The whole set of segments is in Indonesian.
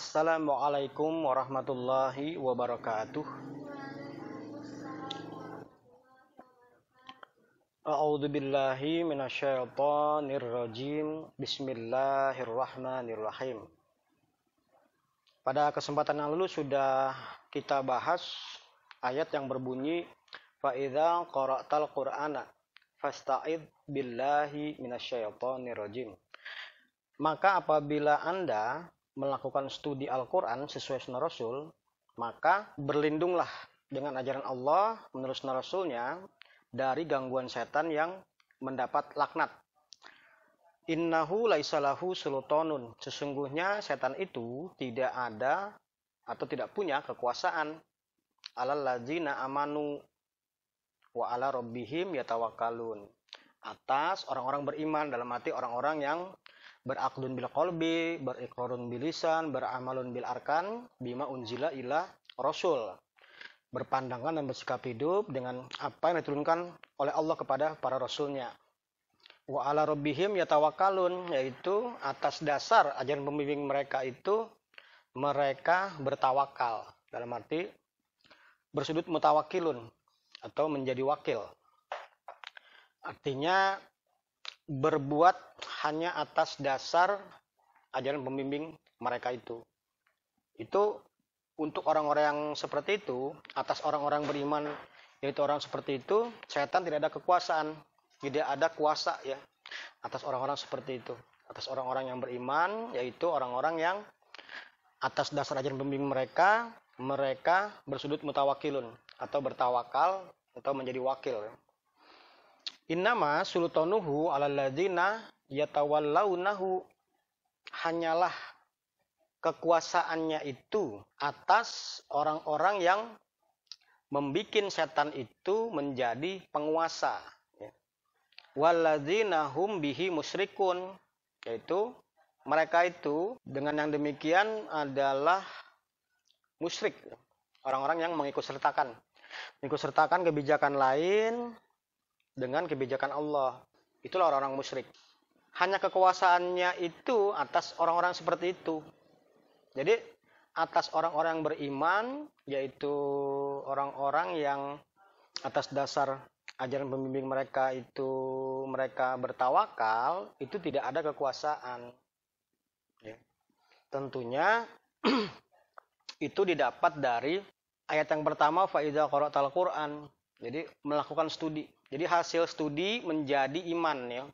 Assalamualaikum warahmatullahi wabarakatuh. A'udzu billahi minasyaitonir rajim. Bismillahirrahmanirrahim. Pada kesempatan yang lalu sudah kita bahas ayat yang berbunyi fa idza qara'tal qur'ana fasta'id billahi minasyaitonir rajim. Maka apabila Anda melakukan studi Al-Quran sesuai sunnah Rasul, maka berlindunglah dengan ajaran Allah menurut sunnah Rasulnya dari gangguan setan yang mendapat laknat. Innahu laisalahu sultanun. Sesungguhnya setan itu tidak ada atau tidak punya kekuasaan alal ladzina amanu wa ala rabbihim yatawakkalun. Atas orang-orang beriman, dalam arti orang-orang yang berakdun bil qalbi, beriqrarun bil lisan, beramalun bil arkan, bima unzila ila rasul. Berpandangan dan bersikap hidup dengan apa yang diturunkan oleh Allah kepada para rasulnya. Wa ala rabbihim yatawakkalun, yaitu atas dasar ajaran pembimbing mereka itu mereka bertawakal. Dalam arti bersudut mutawakilun atau menjadi wakil. Artinya berbuat hanya atas dasar ajaran pembimbing mereka itu. Itu untuk orang-orang yang seperti itu, atas orang-orang beriman, yaitu orang seperti itu, setan tidak ada kekuasaan, tidak ada kuasa ya atas orang-orang seperti itu. Atas orang-orang yang beriman, yaitu orang-orang yang atas dasar ajaran pembimbing mereka bersudut mutawakilun atau bertawakal atau menjadi wakil. Innama sultanuhu alal ladzina yatawallaunahu, hanyalah kekuasaannya itu atas orang-orang yang membikin setan itu menjadi penguasa. Walladzina hum bihi musyrikun, yaitu mereka itu dengan yang demikian adalah musyrik, orang-orang yang mengikut sertakan kebijakan lain dengan kebijakan Allah. Itulah orang-orang musyrik. Hanya kekuasaannya itu atas orang-orang seperti itu. Jadi atas orang-orang yang beriman, yaitu orang-orang yang atas dasar ajaran pembimbing mereka itu mereka bertawakal, itu tidak ada kekuasaan ya. Tentunya itu didapat dari ayat yang pertama fa idza qara'tal Qur'an. Jadi melakukan studi. Jadi hasil studi menjadi iman ya.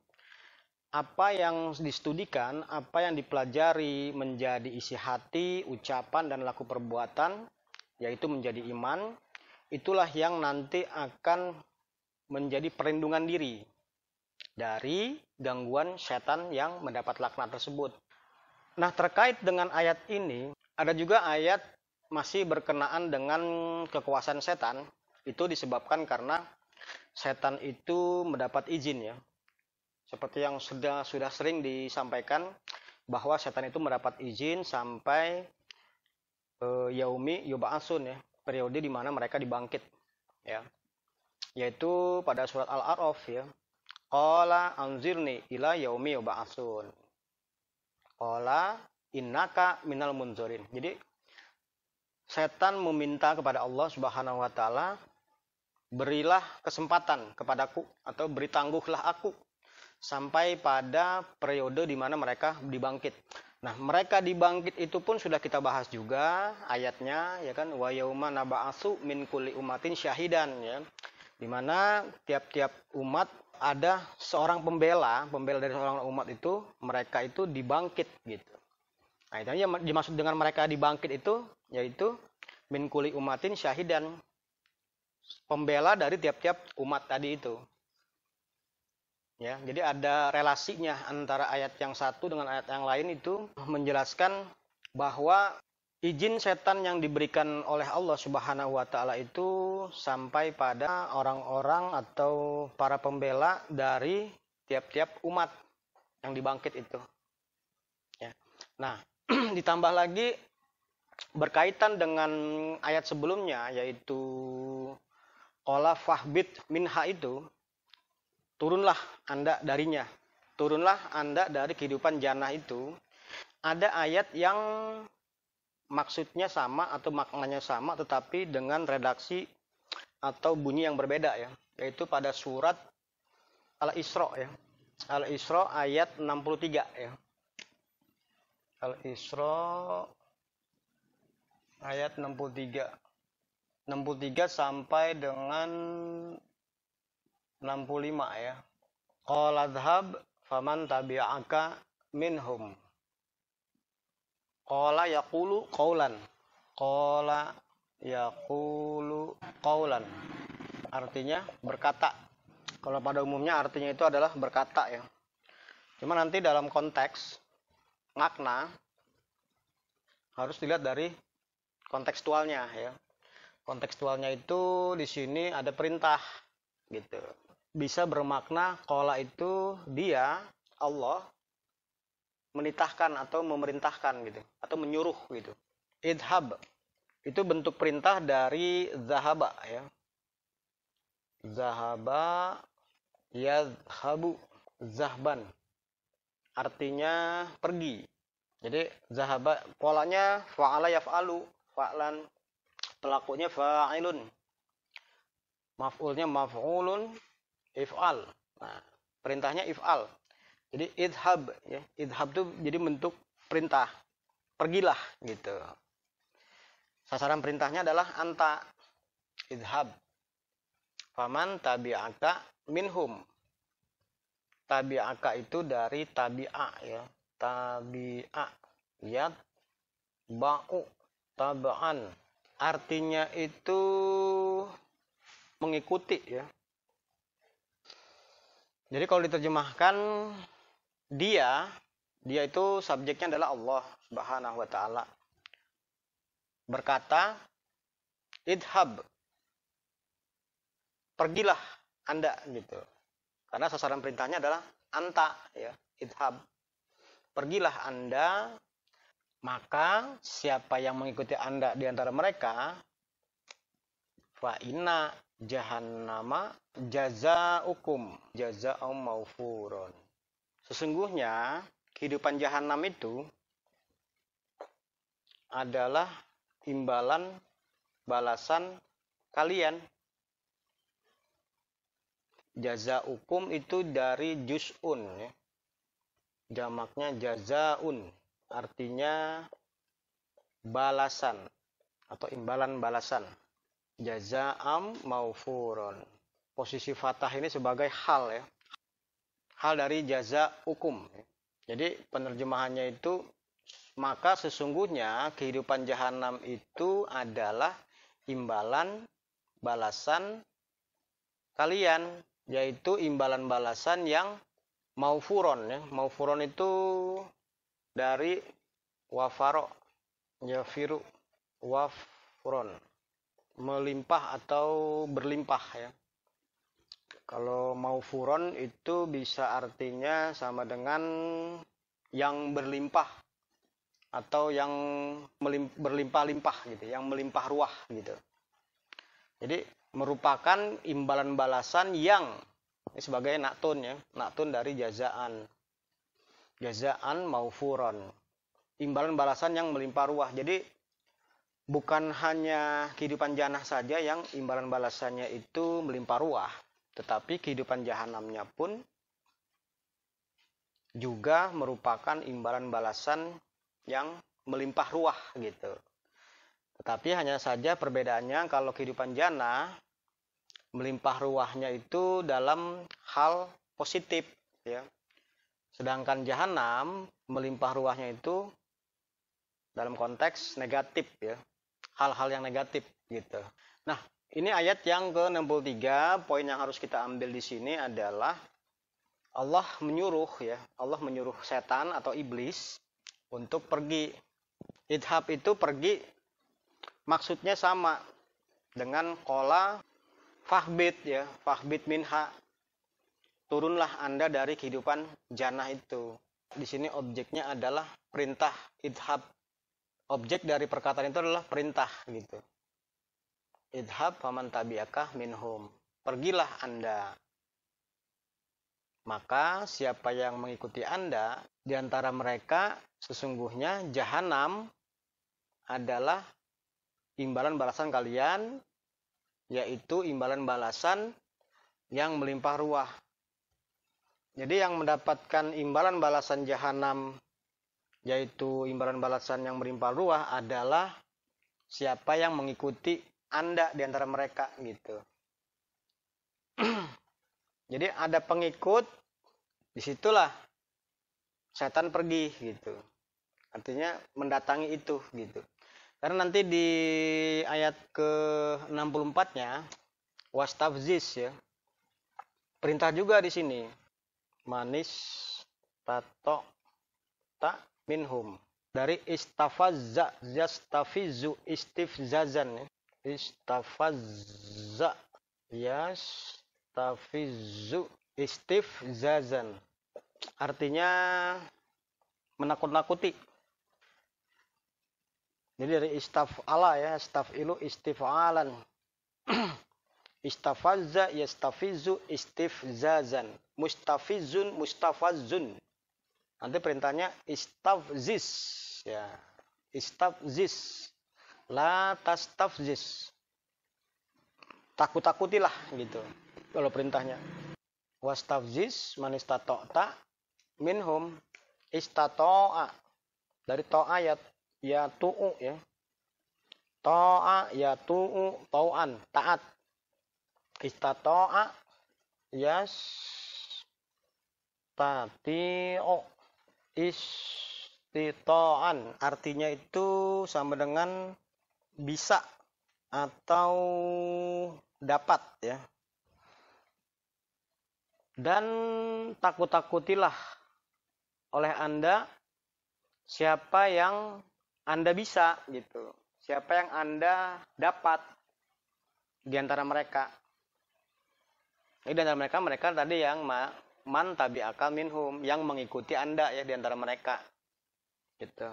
Apa yang distudikan, apa yang dipelajari menjadi isi hati, ucapan dan laku perbuatan, yaitu menjadi iman. Itulah yang nanti akan menjadi perlindungan diri dari gangguan setan yang mendapat laknat tersebut. Nah, terkait dengan ayat ini, ada juga ayat masih berkenaan dengan kekuasaan setan. Itu disebabkan karena setan itu mendapat izin ya. Seperti yang sudah sering disampaikan bahwa setan itu mendapat izin sampai yaumi yub'atsun ya, periode di mana mereka dibangkit ya. Yaitu pada surat Al-A'raf ya. Qala anzirni ila yaumi yub'atsun. Qala innaka minal munzirin. Jadi setan meminta kepada Allah Subhanahu wa taala, berilah kesempatan kepadaku atau beri tangguhlah aku sampai pada periode di mana mereka dibangkit. Nah, mereka dibangkit itu pun sudah kita bahas juga ayatnya ya kan, wa yauma naba'atsu min kulli ummatin syahidan ya. Di mana tiap-tiap umat ada seorang pembela dari seorang umat itu, mereka itu dibangkit gitu. Nah, itu yang dimaksud dengan mereka dibangkit itu yaitu min kulli ummatin syahidan, pembela dari tiap-tiap umat tadi itu. Ya, jadi ada relasinya antara ayat yang satu dengan ayat yang lain itu menjelaskan bahwa izin setan yang diberikan oleh Allah Subhanahu wa taala itu sampai pada orang-orang atau para pembela dari tiap-tiap umat yang dibangkit itu. Ya. Nah, ditambah lagi berkaitan dengan ayat sebelumnya yaitu qala fahbit minha itu, turunlah Anda darinya. Turunlah Anda dari kehidupan jannah itu. Ada ayat yang maksudnya sama atau maknanya sama tetapi dengan redaksi atau bunyi yang berbeda ya, yaitu pada surat Al-Isra ya. Al-Isra ayat 63 ya. Al-Isra ayat 63. 63 sampai dengan 65 ya. Qala dhhab faman tabi'aka minhum. Qala yaqulu qaulan. Qala yaqulu qaulan. Artinya berkata. Kalau pada umumnya artinya itu adalah berkata ya. Cuma nanti dalam konteks makna harus dilihat dari kontekstualnya ya. Kontekstualnya itu di sini ada perintah gitu. Bisa bermakna qala itu dia Allah menitahkan atau memerintahkan gitu atau menyuruh gitu. Idhab itu bentuk perintah dari zahaba ya. Zahaba yadhabu zahban. Artinya pergi. Jadi zahaba polanya fa'ala yaf'alu, fa'lan, pelakunya fa'ilun. Maf'ulnya maf'ulun, if'al. Nah, perintahnya if'al. Jadi idhab ya. Idhab itu jadi bentuk perintah. Pergilah gitu. Sasaran perintahnya adalah anta. Idhab. Faman tabi'aka minhum. Tabi'aka itu dari tabi'a ya. Tabi'a. Yat. Ba'u. Taba'an. Artinya itu mengikuti ya. Jadi kalau diterjemahkan dia itu subjeknya adalah Allah Subhanahu wa taala. Berkata, idhab. Pergilah Anda gitu. Karena sasaran perintahnya adalah anta ya, idhab. Pergilah Anda, maka siapa yang mengikuti Anda di antara mereka, fa inna jahannama jazaukum jazaa'um maufurun. Sesungguhnya kehidupan jahanam itu adalah imbalan balasan kalian. Jazaukum itu dari juz'un ya. Jamaknya jazaun, artinya balasan atau imbalan balasan. Jazaa'am maufurun. Posisi fathah ini sebagai hal ya. Hal dari jazaukum. Jadi penerjemahannya itu maka sesungguhnya kehidupan jahanam itu adalah imbalan balasan kalian, yaitu imbalan balasan yang maufuron ya. Maufuron itu dari wafaro yafiru wafron, melimpah atau berlimpah ya. Kalau maufuron itu bisa artinya sama dengan yang berlimpah atau yang berlimpah-limpah gitu, yang melimpah ruah gitu. Jadi merupakan imbalan balasan yang ini sebagai naktun ya, naktun dari jazaan. Jazaan maufuron. Imbalan balasan yang melimpah ruah. Jadi bukan hanya kehidupan jannah saja yang imbalan balasannya itu melimpah ruah, tetapi kehidupan jahanamnya pun juga merupakan imbalan balasan yang melimpah ruah gitu. Tetapi hanya saja perbedaannya kalau kehidupan jannah melimpah ruahnya itu dalam hal positif ya. Sedangkan jahanam melimpah ruahnya itu dalam konteks negatif ya. Hal-hal yang negatif gitu. Nah, ini ayat yang ke-63, poin yang harus kita ambil di sini adalah Allah menyuruh ya, Allah menyuruh setan atau iblis untuk pergi. Idhab itu pergi maksudnya sama dengan qala fahbit ya, fahbit minha. Turunlah Anda dari kehidupan jannah itu. Di sini objeknya adalah perintah idhab. Objek dari perkataan itu adalah perintah gitu. Idhab faman tabi'aka minhum. Pergilah Anda. Maka siapa yang mengikuti Anda di antara mereka sesungguhnya jahanam adalah imbalan balasan kalian, yaitu imbalan balasan yang melimpah ruah. Jadi yang mendapatkan imbalan balasan jahanam, yaitu imbalan balasan yang melimpah ruah, adalah siapa yang mengikuti Anda di antara mereka gitu. Jadi ada pengikut, disitulah setan pergi gitu. Artinya mendatangi itu gitu. Karena nanti di ayat ke-64-nya wastafziz ya. Perintah juga di sini. Manis tato ta minhum. Dari istafazza yastafizu istifzazan ya. Istafazza yastafizu istifzazan. Artinya menakut-nakuti. Jadi dari istaf'ala ya, istafilu istif'alan. Istafazza yastafizu istifzazan. Mustafizun mustafazzun. Nanti perintahnya istafziz ya. Istafziz. La tastafziz. Takut-takutilah gitu. Kalau perintahnya. Wastafziz manistata'ta minhum istata'a. Dari ta'ayat ya tu'u ya. Ta'a ya tu'u tau'an, taat. Istata'a yas tati'u istita'an. Artinya itu sama dengan bisa atau dapat ya. Dan takut-takutilah oleh Anda siapa yang Anda bisa gitu. Siapa yang Anda dapat di antara mereka. Ini di antara mereka tadi yang man tabi'aka minhum, yang mengikuti Anda ya di antara mereka. Gitu.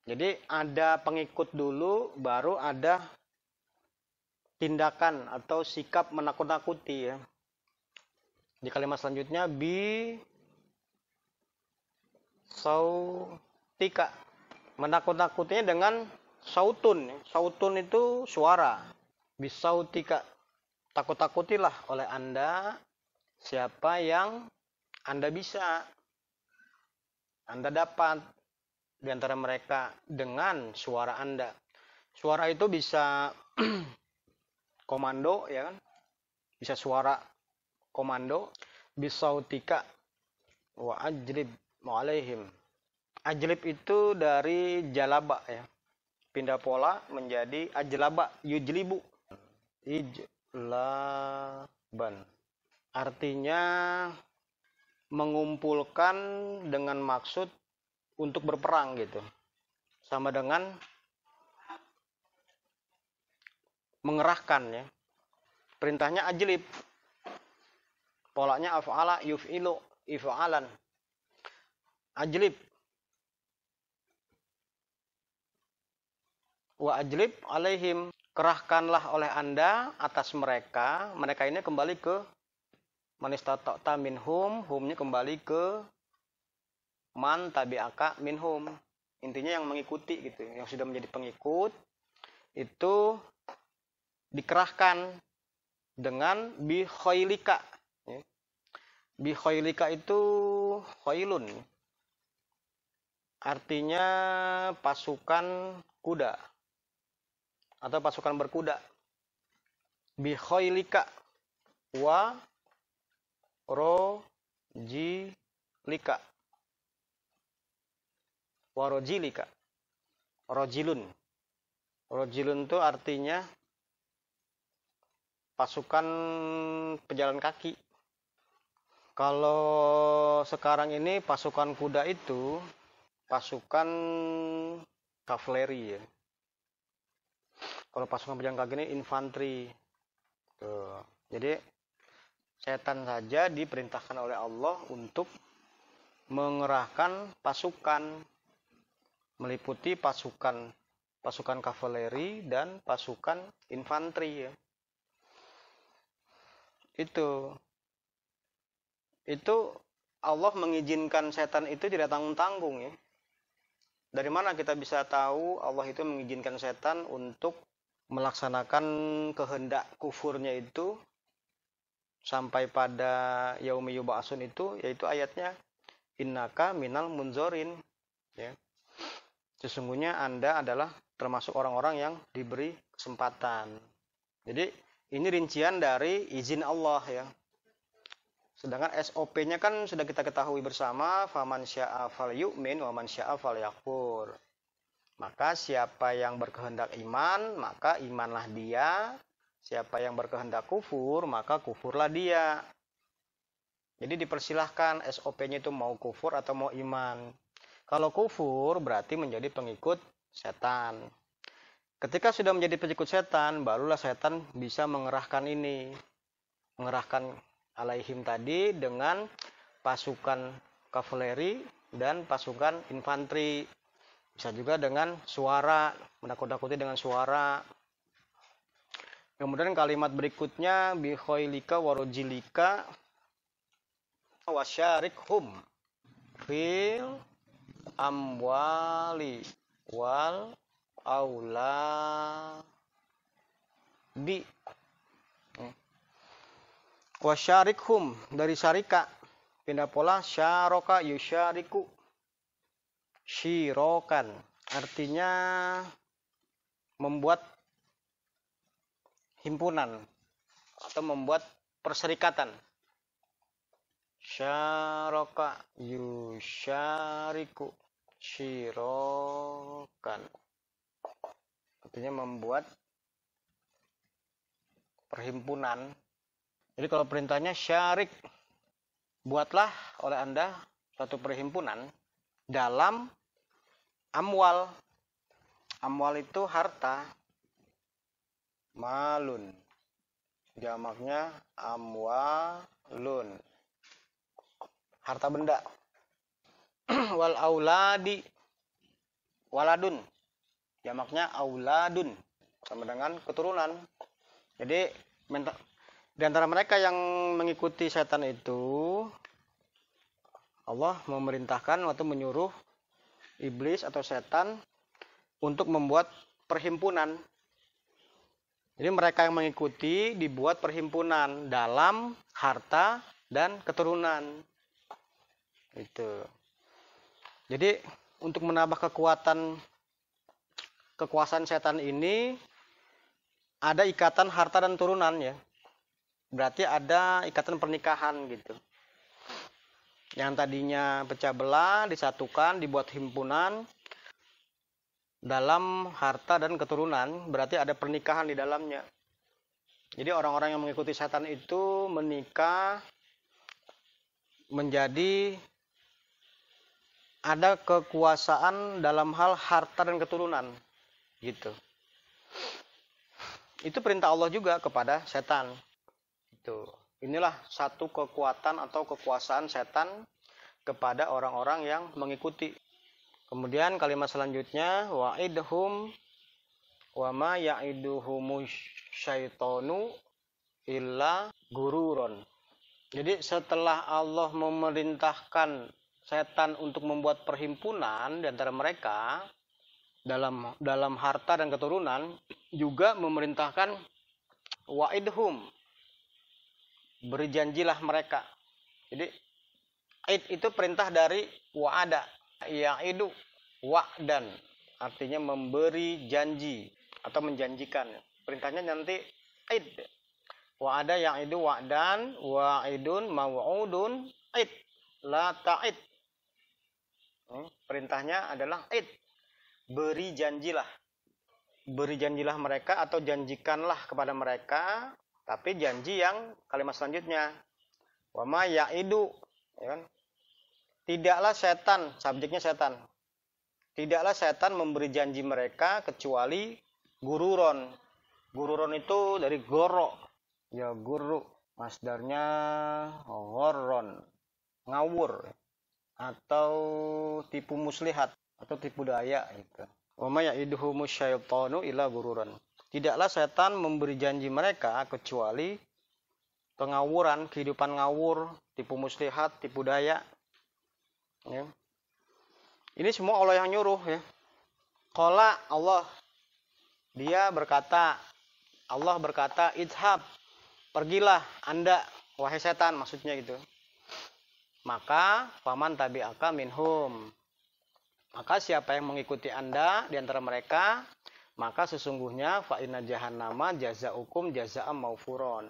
Jadi ada pengikut dulu, baru ada tindakan atau sikap menakut-nakuti ya. Di kalimat selanjutnya bi sautika. Menakut-nakutinya dengan sautun. Sautun itu suara. Bisautika. Takut-takutilah oleh Anda siapa yang Anda bisa, Anda dapat di antara mereka dengan suara Anda. Suara itu bisa komando ya kan? Bisa suara komando. Bisautika wa ajlib alaihim. Ajlib itu dari jalaba ya. Pindah pola menjadi ajlaba, yujlibu. Ijlaban. Artinya mengumpulkan dengan maksud untuk berperang gitu. Sama dengan mengerahkan ya. Perintahnya ajlib. Polanya af'ala yuf'ilu if'alan. Ajlib. Wa ajlib alaihim. Kerahkanlah oleh Anda atas mereka. Mereka ini kembali ke manistata'ta minhum. Humnya kembali ke man tabi'aka minhum. Intinya yang mengikuti gitu. Yang sudah menjadi pengikut. Itu dikerahkan dengan bi khailika. Bi khailika itu khailun. Artinya pasukan kuda. Atau pasukan berkuda. Bi khailika wa rojilika. Wa rojilika. Rojilun. Rojilun itu artinya pasukan pejalan kaki. Kalau sekarang ini pasukan kuda itu pasukan kavaleri ya. Kalau pasukan pejalan kaki ini infanteri. Tuh. Jadi setan saja diperintahkan oleh Allah untuk mengerahkan pasukan, meliputi pasukan kavaleri dan pasukan infanteri ya. Itu Allah mengizinkan setan itu tidak tanggung-tanggung ya. Dari mana kita bisa tahu Allah itu mengizinkan setan untuk melaksanakan kehendak kufurnya itu sampai pada yaumi yub'atsun itu, yaitu ayatnya innaka minal munzorin, ya. Sesungguhnya Anda adalah termasuk orang-orang yang diberi kesempatan. Jadi ini rincian dari izin Allah, ya. Sedangkan SOP-nya kan sudah kita ketahui bersama, faman syaa falyu'min wa man syaa falyakfur. Maka siapa yang berkehendak iman, maka imanlah dia. Siapa yang berkehendak kufur, maka kufurlah dia. Jadi dipersilahkan SOP-nya itu mau kufur atau mau iman. Kalau kufur berarti menjadi pengikut setan. Ketika sudah menjadi pengikut setan, barulah setan bisa mengerahkan ini. Mengerahkan alaihim tadi dengan pasukan kavaleri dan pasukan infanteri. Bisa juga dengan suara, menakut-nakuti dengan suara. Kemudian kalimat berikutnya bi khailika warujilika wasyarikhum fil amwali wal auladi. Wasyarikhum dari syarika, pindah pola syaraka yusyariku, syirokan artinya membuat himpunan atau membuat perserikatan. Syaraka yusyariku, syirokan artinya membuat perhimpunan. Jadi kalau perintahnya syarik, buatlah oleh Anda suatu perhimpunan dalam amwal. Amwal itu harta. Malun. Jamaknya amwalun. Harta benda. Wal auladi. Waladun. Jamaknya auladun. Sama dengan keturunan. Jadi di antara mereka yang mengikuti setan itu, Allah memerintahkan atau menyuruh iblis atau setan untuk membuat perhimpunan. Jadi mereka yang mengikuti dibuat perhimpunan dalam harta dan keturunan. Itu. Jadi untuk menambah kekuasaan setan ini ada ikatan harta dan turunan, ya. Berarti ada ikatan pernikahan gitu. Yang tadinya pecah belah, disatukan, dibuat himpunan dalam harta dan keturunan, berarti ada pernikahan di dalamnya. Jadi orang-orang yang mengikuti setan itu menikah menjadi ada kekuasaan dalam hal harta dan keturunan gitu. Itu perintah Allah juga kepada setan. Inilah satu kekuatan atau kekuasaan setan kepada orang-orang yang mengikuti. Kemudian kalimat selanjutnya wa'idhum wa ma ya'iduhumus syaitonu illa gururon. Jadi setelah Allah memerintahkan setan untuk membuat perhimpunan di antara mereka dalam harta dan keturunan, juga memerintahkan wa'idhum, beri janjilah mereka. Jadi id itu perintah dari wa'ada, ya'idu wa'dan, artinya memberi janji atau menjanjikan. Perintahnya nanti id. Wa'ada ya'idu wa'dan, wa'idun maw'udun id, la ta'id. Perintahnya adalah id, beri janjilah. Beri janjilah mereka atau janjikanlah kepada mereka. Tapi janji yang kalimat selanjutnya wama ya'idu, ya kan? Tidaklah setan, subjeknya setan. Tidaklah setan memberi janji mereka kecuali gururon. Gururon itu dari goro. Ya guru, masdarnya gorron, ngawur atau tipu muslihat atau tipu daya gitu. Wama ya'iduhumus syaitanu illa gururon. Tidaklah setan memberi janji mereka kecuali pengawuran, kehidupan ngawur, tipu muslihat, tipu daya. Ya. Ini semua Allah yang nyuruh ya. Qala Allah, dia berkata, Allah berkata, idhab, pergilah Anda, wahai setan, maksudnya gitu. Maka faman tabi'aka minhum, maka siapa yang mengikuti Anda di antara mereka, maka sesungguhnya fa inna jahannama jazaukum jazaa'am maufuron.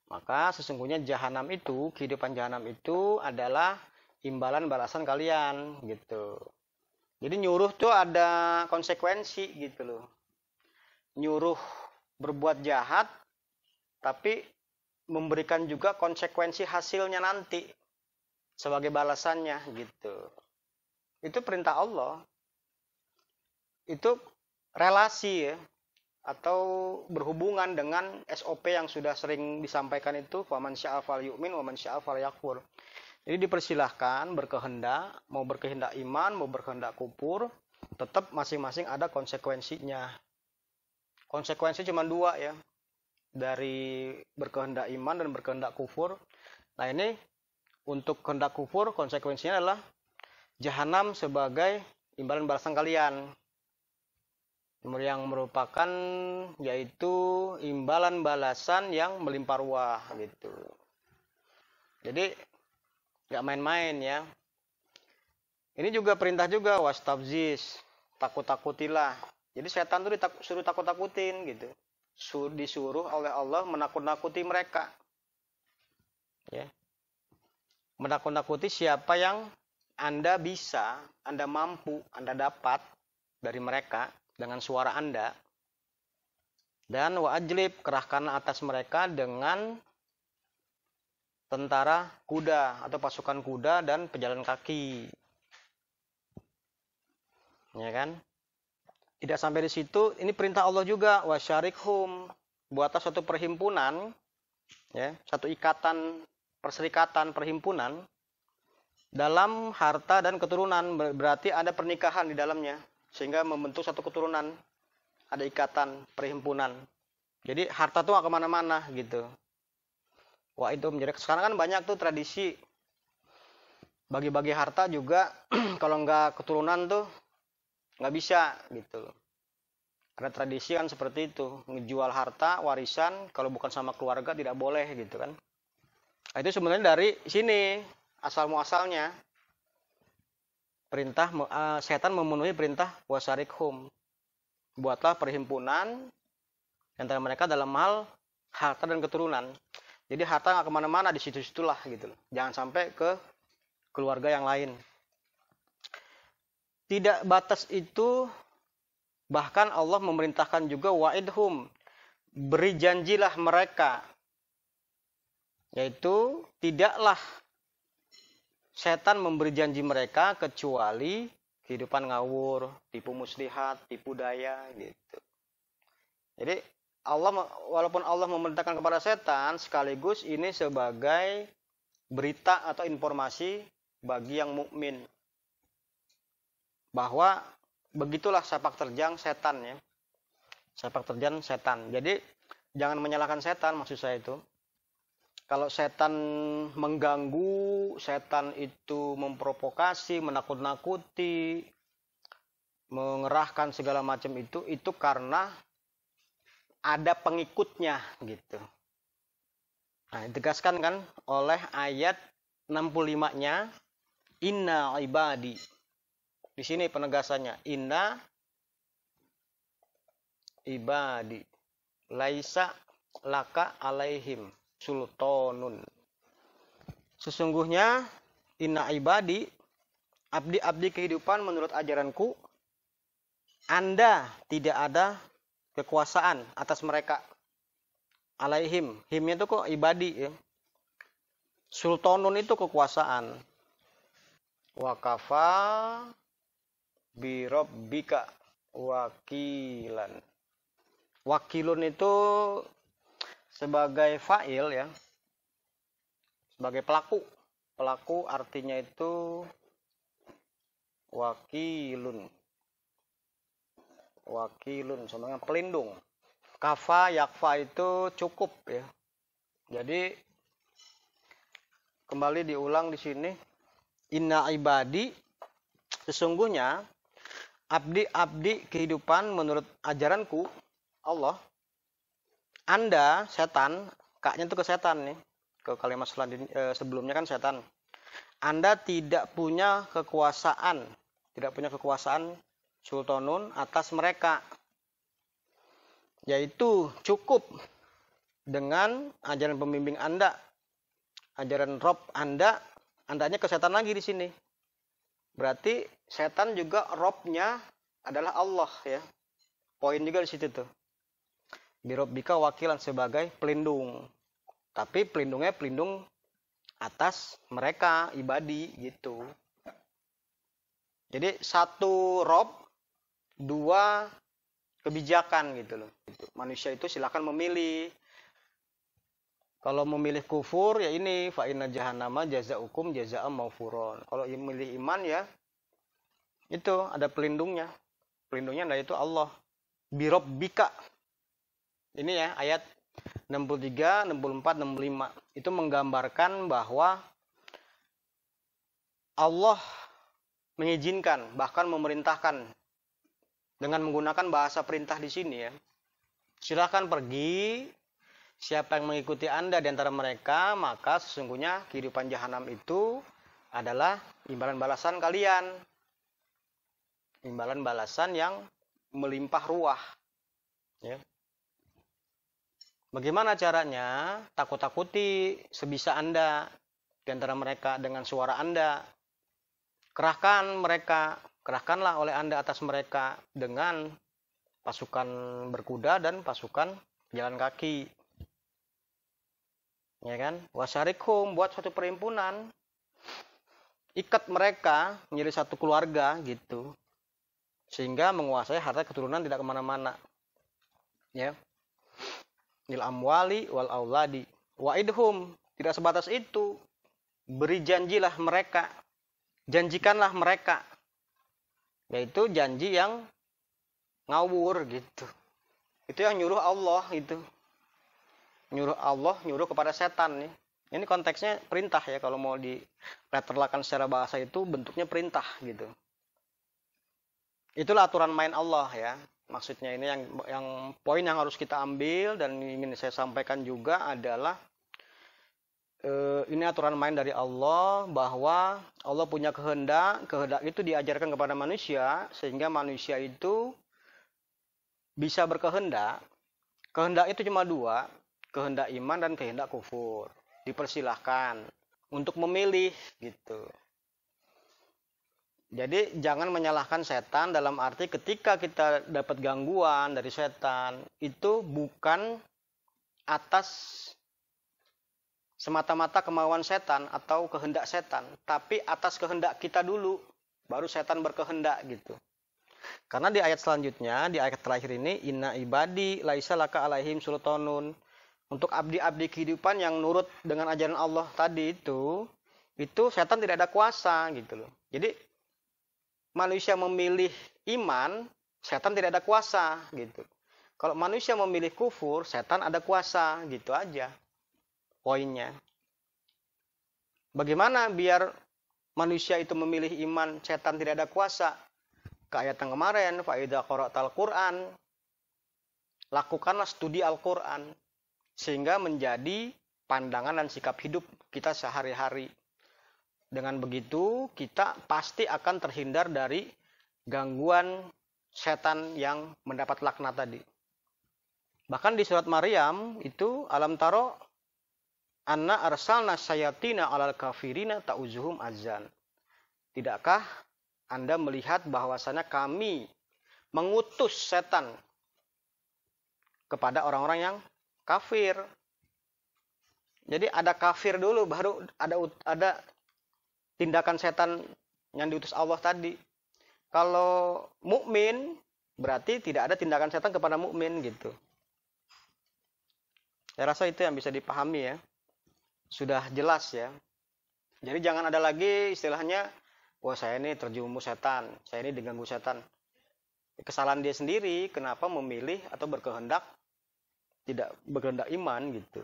Maka sesungguhnya jahanam itu, kehidupan jahanam itu adalah imbalan balasan kalian gitu. Jadi nyuruh tuh ada konsekuensi gitu loh. Nyuruh berbuat jahat tapi memberikan juga konsekuensi hasilnya nanti sebagai balasannya gitu. Itu perintah Allah. Itu relasi ya, atau berhubungan dengan SOP yang sudah sering disampaikan itu, faman syaa'a falyu'min wa man syaa'a falyakfur. Jadi dipersilahkan berkehendak, mau berkehendak iman, mau berkehendak kufur, tetap masing-masing ada konsekuensinya. Konsekuensi cuma dua ya, dari berkehendak iman dan berkehendak kufur. Nah ini untuk kehendak kufur konsekuensinya adalah jahanam sebagai imbalan balasan kalian, yang merupakan yaitu imbalan balasan yang melimpah ruah gitu. Jadi nggak main-main ya. Ini juga perintah juga, wastabzis, takut-takutilah. Jadi setan tuh disuruh takut-takutin gitu. Disuruh oleh Allah menakut-nakuti mereka. Ya. Menakut-nakuti siapa yang Anda bisa, Anda mampu, Anda dapat dari mereka dengan suara Anda. Dan wa'ajlib, kerahkan atas mereka dengan tentara kuda atau pasukan kuda dan pejalan kaki. Ya kan? Tidak sampai di situ, ini perintah Allah juga, wasyarikhum, buatlah suatu perhimpunan, ya, satu ikatan, perserikatan, perhimpunan dalam harta dan keturunan. Berarti ada pernikahan di dalamnya sehingga membentuk satu keturunan, ada ikatan, perhimpunan. Jadi harta tuh gak kemana-mana gitu. Wah itu menjadi, sekarang kan banyak tuh tradisi bagi-bagi harta juga kalau nggak keturunan tuh nggak bisa gitu. Ada tradisi kan seperti itu, ngejual harta warisan kalau bukan sama keluarga tidak boleh gitu kan. Nah, itu sebenarnya dari sini asal muasalnya perintah setan memenuhi perintah wasarikhum, buatlah perhimpunan antara mereka dalam hal harta dan keturunan. Jadi harta nggak kemana-mana, di situ-situlah gitu loh. Jangan sampai ke keluarga yang lain. Tidak batas itu, bahkan Allah memerintahkan juga wa'idhum, beri janjilah mereka. Yaitu tidaklah setan memberi janji mereka kecuali kehidupan ngawur, tipu muslihat, tipu daya gitu. Jadi Allah, walaupun Allah memerintahkan kepada setan, sekaligus ini sebagai berita atau informasi bagi yang mukmin bahwa begitulah sepak terjang setan ya. Sepak terjang setan. Jadi jangan menyalahkan setan, maksud saya itu. Kalau setan mengganggu, setan itu memprovokasi, menakut-nakuti, mengerahkan segala macam itu karena ada pengikutnya gitu. Nah, ditegaskan kan oleh ayat 65-nya, inna ibadi. Di sini penegasannya, inna ibadi laisa laka alaihim sultanun. Sesungguhnya inna ibadi, abdi-abdi kehidupan menurut ajaranku, Anda tidak ada kekuasaan atas mereka. Alaihim, himnya itu kok ibadi ya. Sultanun itu kekuasaan. Wa kafa bi rabbika wakilan. Wakilun itu sebagai fa'il ya. Sebagai pelaku. Pelaku artinya itu wakilun. Wakilun sama dengan pelindung. Kafa yakfa itu cukup ya. Jadi kembali diulang di sini, inna ibadi, Sesungguhnya abdi-abdi kehidupan menurut ajaranku Allah, Anda setan, kaknya itu ke setan nih, ke kalimat sebelumnya kan setan. Anda tidak punya kekuasaan sultanun atas mereka, yaitu cukup dengan ajaran pembimbing Anda, ajaran Rob Anda, Andanya ke setan lagi di sini. Berarti setan juga Robnya adalah Allah ya. Poin juga di situ tuh. Birobbika wakilan sebagai pelindung. Tapi pelindungnya pelindung atas mereka, ibadi gitu. Jadi satu Rob, dua kebijakan gitu loh. Manusia itu silakan memilih. Kalau memilih kufur ya ini fa inna jahannama jazaukum jazaa'an maufuron. Kalau memilih iman ya itu ada pelindungnya. Pelindungnya yaitu Allah. Birobbika. Ini ya ayat 63, 64, 65. Itu menggambarkan bahwa Allah mengizinkan, bahkan memerintahkan dengan menggunakan bahasa perintah di sini ya. Silakan pergi, siapa yang mengikuti Anda di antara mereka, maka sesungguhnya kehidupan jahanam itu adalah imbalan balasan kalian. Imbalan balasan yang melimpah ruah. Ya. Bagaimana caranya? Takut-takuti sebisa Anda di antara mereka dengan suara Anda. Kerahkanlah oleh Anda atas mereka dengan pasukan berkuda dan pasukan jalan kaki. Ya kan? Wasyarikhum, buat suatu perhimpunan. Ikat mereka menjadi satu keluarga gitu. Sehingga menguasai harta keturunan tidak kemana-mana. Ya. Nil amwali wal auladi wa'idhum, tidak sebatas itu, beri janjilah mereka, janjikanlah mereka, yaitu janji yang ngawur gitu. Itu yang nyuruh Allah itu, nyuruh Allah nyuruh kepada setan nih. Ini konteksnya perintah ya, kalau mau diletterlakan secara bahasa itu bentuknya perintah gitu. Itulah aturan main Allah ya. Maksudnya ini yang poin yang harus kita ambil dan ingin saya sampaikan juga adalah ini aturan main dari Allah, bahwa Allah punya kehendak itu diajarkan kepada manusia sehingga manusia itu bisa berkehendak. Kehendak itu cuma dua, kehendak iman dan kehendak kufur. Dipersilahkan untuk memilih gitu. Jadi jangan menyalahkan setan dalam arti ketika kita dapat gangguan dari setan, itu bukan atas semata-mata kemauan setan atau kehendak setan, tapi atas kehendak kita dulu, baru setan berkehendak gitu. Karena di ayat selanjutnya, di ayat terakhir ini, inna ibadi laisa laka alaihim sultanun. Untuk abdi-abdi kehidupan yang nurut dengan ajaran Allah tadi itu setan tidak ada kuasa gitu loh. Jadi manusia memilih iman, setan tidak ada kuasa gitu. Kalau manusia memilih kufur, setan ada kuasa, gitu aja poinnya. Bagaimana biar manusia itu memilih iman, setan tidak ada kuasa? Ke ayat yang kemarin, fa idza qara'tal Qur'an, lakukanlah studi Al-Qur'an sehingga menjadi pandangan dan sikap hidup kita sehari-hari. Dengan begitu, kita pasti akan terhindar dari gangguan setan yang mendapat laknat tadi. Bahkan di surat Maryam itu, alam taro anna arsalna sayatina alal kafirina ta'uzuhum azan. Tidakkah Anda melihat bahwasanya kami mengutus setan kepada orang-orang yang kafir? Jadi ada kafir dulu, baru ada tindakan setan yang diutus Allah tadi. Kalau mukmin berarti tidak ada tindakan setan kepada mukmin gitu. Saya rasa itu yang bisa dipahami ya. Sudah jelas ya. Jadi jangan ada lagi istilahnya, wah saya ini terjerumus setan, saya ini diganggu setan. Kesalahan dia sendiri, kenapa memilih atau berkehendak tidak berkehendak iman gitu.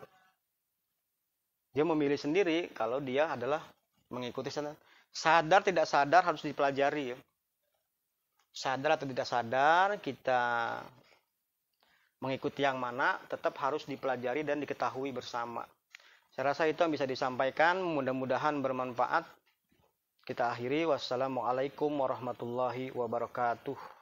Dia memilih sendiri kalau dia adalah mengikuti setan. Sadar tidak sadar harus dipelajari ya. sadar atau tidak sadar kita mengikuti yang mana tetap harus dipelajari dan diketahui bersama. Saya rasa itu yang bisa disampaikan, mudah-mudahan bermanfaat. Kita akhiri, wassalamualaikum warahmatullahi wabarakatuh.